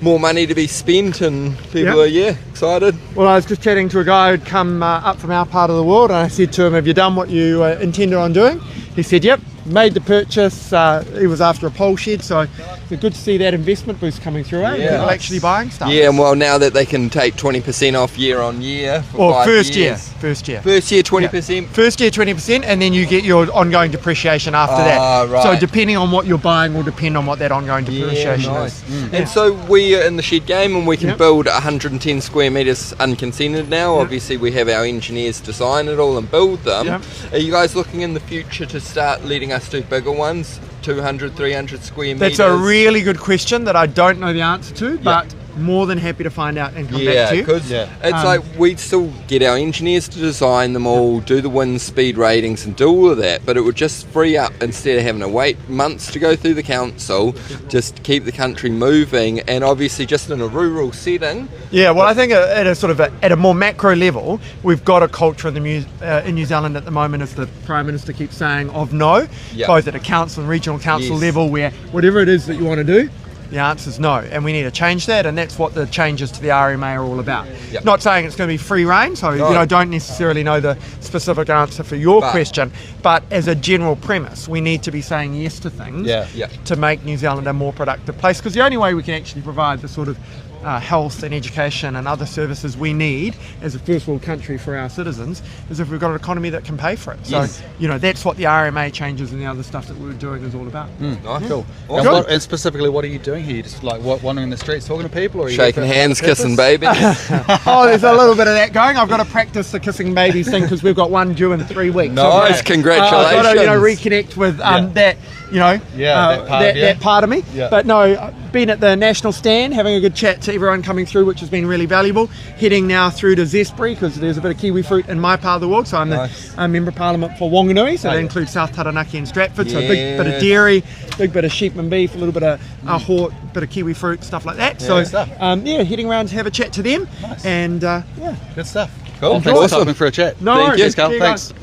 more money to be spent, and people are excited. Well, I was just chatting to a guy who'd come up from our part of the world, and I said to him, have you done what you intended on doing? He said, yep, made the purchase. He was after a pole shed, so it's good to see that investment boost coming through, people actually buying stuff. Yeah, and well, now that they can take 20% off year on year for 5 first years. First year 20%? First year 20%, and then you get your ongoing depreciation after that. Right. So depending on what you're buying will depend on what that ongoing depreciation is. And so we are in the shed game, and we can build 110 square metres unconsented now. Obviously we have our engineers design it all and build them. Are you guys looking in the future to start letting us do bigger ones, 200, 300 square metres? That's a really good question that I don't know the answer to, but more than happy to find out and come back to you. Because it's like we still get our engineers to design them all, do the wind speed ratings and do all of that, but it would just free up, instead of having to wait months to go through the council, just keep the country moving, and obviously just in a rural setting. Yeah, well, I think at a sort of at a more macro level, we've got a culture in New Zealand at the moment, as the Prime Minister keeps saying, of no, both at a council and regional council level, where whatever it is that you want to do, the answer is no, and we need to change that, and that's what the changes to the RMA are all about. Not saying it's going to be free reign, so don't necessarily know the specific answer for your question, but as a general premise, we need to be saying yes to things to make New Zealand a more productive place, because the only way we can actually provide the sort of health and education and other services we need as a first world country for our citizens is if we've got an economy that can pay for it. So, that's what the RMA changes and the other stuff that we're doing is all about. Nice, cool. And specifically, what are you doing here? You just like wandering in the streets talking to people, or are you shaking hands, kissing babies? There's a little bit of that going. I've got to practice the kissing babies thing because we've got one due in 3 weeks. Nice, so congratulations. I've got to reconnect with that. That part of me. But no, been at the national stand, having a good chat to everyone coming through, which has been really valuable. Heading now through to Zespri, because there's a bit of kiwi fruit in my part of the world. So I'm the Member of Parliament for Wanganui, so that includes South Taranaki and Stratford. So a big bit of dairy, big bit of sheep and beef, a little bit of hort, bit of kiwi fruit, stuff like that. Heading around to have a chat to them. And good stuff. Cool. Thanks for stopping for a chat. No worries. Cheers, Carl. Thanks.